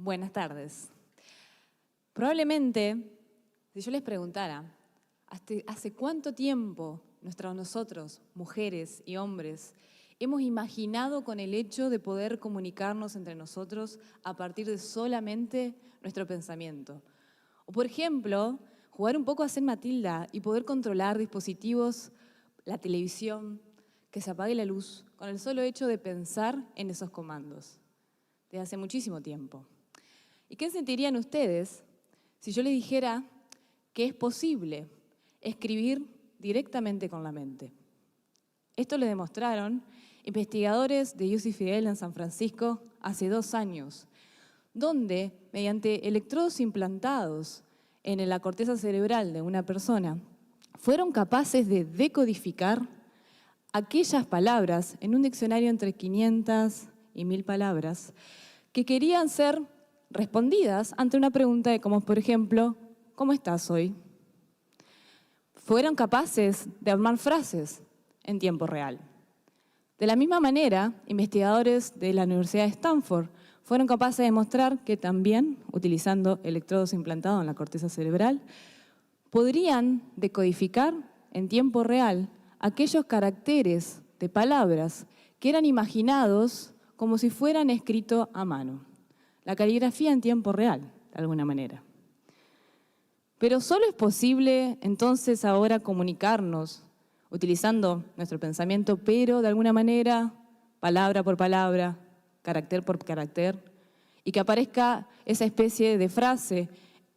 Buenas tardes. Probablemente, si yo les preguntara, ¿hace cuánto tiempo nosotros, mujeres y hombres, hemos imaginado con el hecho de poder comunicarnos entre nosotros a partir de solamente nuestro pensamiento? O, por ejemplo, jugar un poco a ser Matilda y poder controlar dispositivos, la televisión, que se apague la luz, con el solo hecho de pensar en esos comandos. Desde hace muchísimo tiempo. ¿Y qué sentirían ustedes si yo les dijera que es posible escribir directamente con la mente? Esto lo demostraron investigadores de UC Fidel en San Francisco hace 2 años, donde mediante electrodos implantados en la corteza cerebral de una persona, fueron capaces de decodificar aquellas palabras en un diccionario entre 500 y 1000 palabras que querían ser respondidas ante una pregunta de como, por ejemplo, ¿cómo estás hoy? Fueron capaces de armar frases en tiempo real. De la misma manera, investigadores de la Universidad de Stanford fueron capaces de demostrar que también, utilizando electrodos implantados en la corteza cerebral, podrían decodificar en tiempo real aquellos caracteres de palabras que eran imaginados como si fueran escritos a mano. La caligrafía en tiempo real, de alguna manera. Pero ¿solo es posible entonces ahora comunicarnos utilizando nuestro pensamiento, pero de alguna manera, palabra por palabra, carácter por carácter, y que aparezca esa especie de frase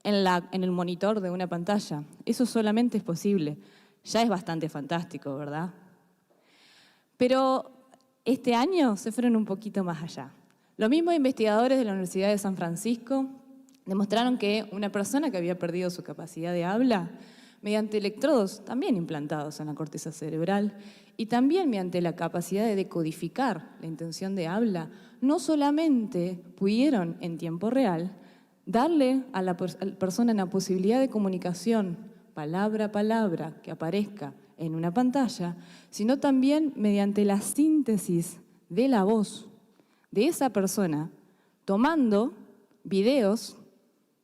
en el monitor de una pantalla? Eso solamente es posible. Ya es bastante fantástico, ¿verdad? Pero este año se fueron un poquito más allá. Los mismos investigadores de la Universidad de San Francisco demostraron que una persona que había perdido su capacidad de habla, mediante electrodos también implantados en la corteza cerebral y también mediante la capacidad de decodificar la intención de habla, no solamente pudieron en tiempo real darle a la persona la posibilidad de comunicación palabra a palabra que aparezca en una pantalla, sino también mediante la síntesis de la voz de esa persona, tomando videos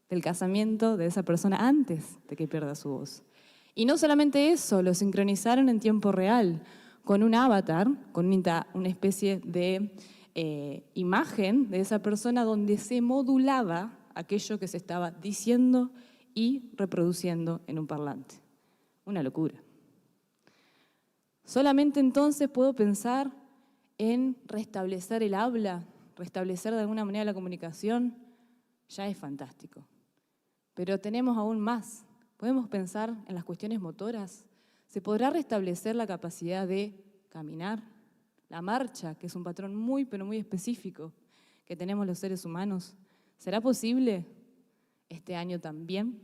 del casamiento de esa persona antes de que pierda su voz. Y no solamente eso, lo sincronizaron en tiempo real con un avatar, con una especie de imagen de esa persona donde se modulaba aquello que se estaba diciendo y reproduciendo en un parlante. Una locura. Solamente entonces puedo pensar en restablecer el habla, restablecer de alguna manera la comunicación, ya es fantástico. Pero tenemos aún más. Podemos pensar en las cuestiones motoras. ¿Se podrá restablecer la capacidad de caminar? La marcha, que es un patrón muy, pero muy específico que tenemos los seres humanos. ¿Será posible este año también?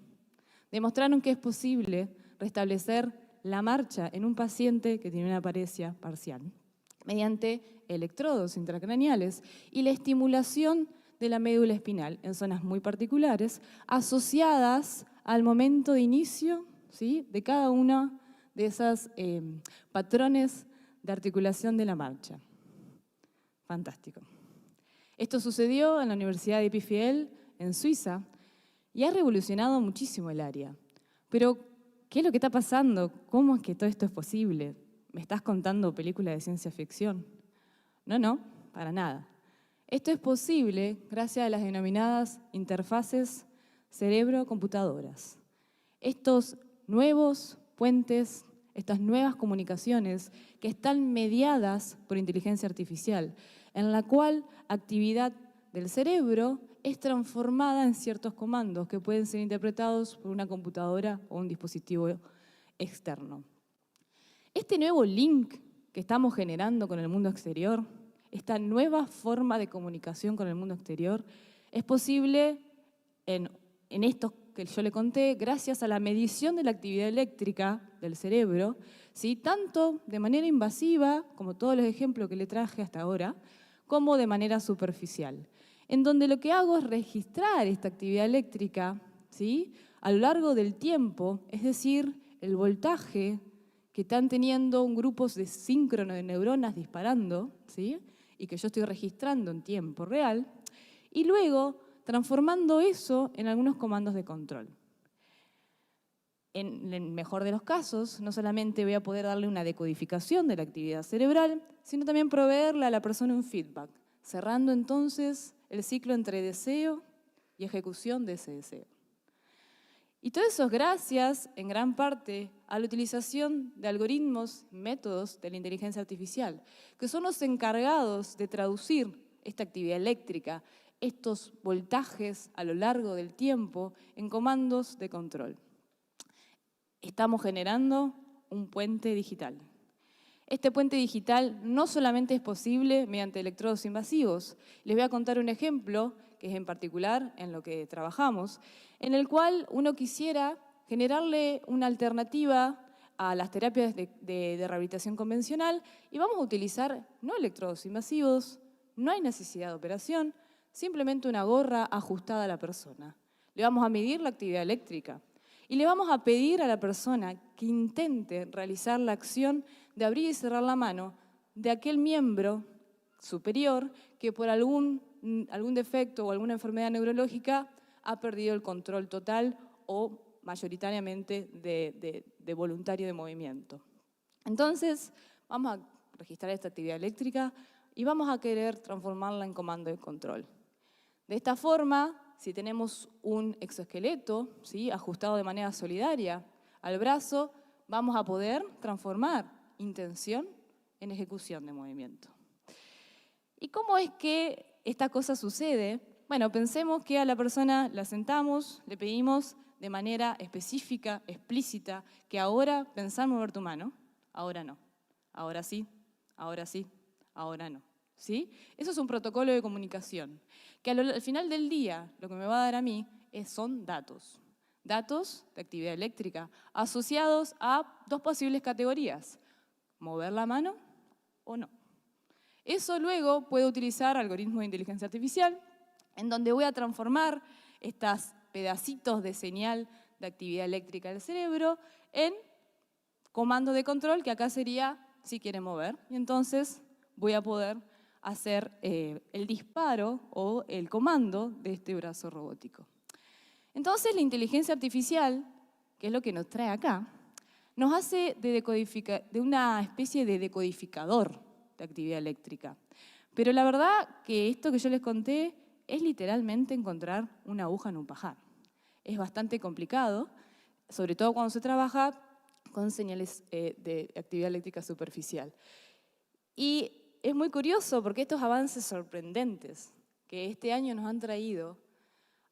Demostraron que es posible restablecer la marcha en un paciente que tiene una paresia parcial mediante electrodos intracraneales y la estimulación de la médula espinal en zonas muy particulares asociadas al momento de inicio, ¿sí?, de cada uno de esos patrones de articulación de la marcha. Fantástico. Esto sucedió en la Universidad de EPFL en Suiza y ha revolucionado muchísimo el área. Pero, ¿qué es lo que está pasando? ¿Cómo es que todo esto es posible? ¿Me estás contando películas de ciencia ficción? No, para nada. Esto es posible gracias a las denominadas interfaces cerebro-computadoras. Estos nuevos puentes, estas nuevas comunicaciones que están mediadas por inteligencia artificial, en la cual actividad del cerebro es transformada en ciertos comandos que pueden ser interpretados por una computadora o un dispositivo externo. Este nuevo link que estamos generando con el mundo exterior, esta nueva forma de comunicación con el mundo exterior, es posible en esto que yo le conté gracias a la medición de la actividad eléctrica del cerebro, ¿sí?, tanto de manera invasiva, como todos los ejemplos que le traje hasta ahora, como de manera superficial, en donde lo que hago es registrar esta actividad eléctrica, ¿sí?, a lo largo del tiempo, es decir, el voltaje que están teniendo un grupo de síncrono de neuronas disparando, ¿sí?, y que yo estoy registrando en tiempo real, y luego transformando eso en algunos comandos de control. En el mejor de los casos, no solamente voy a poder darle una decodificación de la actividad cerebral, sino también proveerle a la persona un feedback, cerrando entonces el ciclo entre deseo y ejecución de ese deseo. Y todo eso es gracias, en gran parte, a la utilización de algoritmos y métodos de la inteligencia artificial, que son los encargados de traducir esta actividad eléctrica, estos voltajes a lo largo del tiempo, en comandos de control. Estamos generando un puente digital. Este puente digital no solamente es posible mediante electrodos invasivos. Les voy a contar un ejemplo, que es en particular en lo que trabajamos, en el cual uno quisiera generarle una alternativa a las terapias de rehabilitación convencional y vamos a utilizar no electrodos invasivos, no hay necesidad de operación, simplemente una gorra ajustada a la persona. Le vamos a medir la actividad eléctrica. Y le vamos a pedir a la persona que intente realizar la acción de abrir y cerrar la mano de aquel miembro superior que por algún defecto o alguna enfermedad neurológica ha perdido el control total o mayoritariamente de voluntario de movimiento. Entonces, vamos a registrar esta actividad eléctrica y vamos a querer transformarla en comando de control. De esta forma, si tenemos un exoesqueleto, ¿sí?, ajustado de manera solidaria al brazo, vamos a poder transformar intención en ejecución de movimiento. ¿Y cómo es que esta cosa sucede? Bueno, pensemos que a la persona la sentamos, le pedimos de manera específica, explícita, que ahora pensá mover tu mano, ahora no, ahora sí, ahora sí, ahora no. ¿Sí? Eso es un protocolo de comunicación, que al final del día lo que me va a dar a mí son datos. Datos de actividad eléctrica asociados a dos posibles categorías, mover la mano o no. Eso luego puede utilizar algoritmos de inteligencia artificial, en donde voy a transformar estos pedacitos de señal de actividad eléctrica del cerebro en comando de control, que acá sería si quiere mover, y entonces voy a poder hacer el disparo o el comando de este brazo robótico. Entonces la inteligencia artificial, que es lo que nos trae acá, nos hace de una especie de decodificador de actividad eléctrica. Pero la verdad que esto que yo les conté es literalmente encontrar una aguja en un pajar. Es bastante complicado, sobre todo cuando se trabaja con señales de actividad eléctrica superficial. Y es muy curioso porque estos avances sorprendentes que este año nos han traído,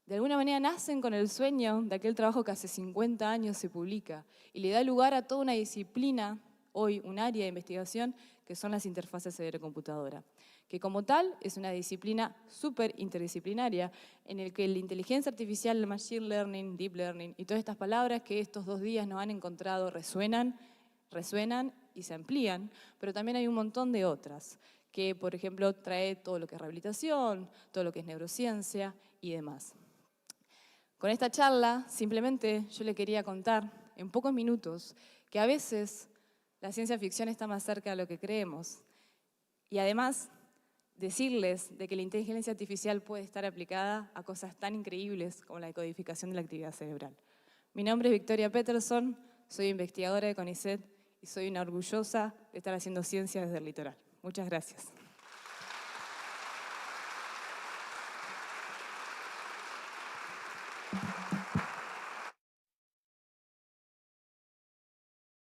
de alguna manera nacen con el sueño de aquel trabajo que hace 50 años se publica y le da lugar a toda una disciplina, hoy un área de investigación, que son las interfaces cerebro-computadora, que como tal es una disciplina súper interdisciplinaria en el que la inteligencia artificial, el machine learning, deep learning y todas estas palabras que estos 2 días nos han encontrado resuenan y se amplían, pero también hay un montón de otras, que por ejemplo trae todo lo que es rehabilitación, todo lo que es neurociencia y demás. Con esta charla simplemente yo le quería contar en pocos minutos que a veces la ciencia ficción está más cerca de lo que creemos y además decirles de que la inteligencia artificial puede estar aplicada a cosas tan increíbles como la decodificación de la actividad cerebral. Mi nombre es Victoria Peterson, soy investigadora de CONICET y soy una orgullosa de estar haciendo ciencia desde el litoral. Muchas gracias.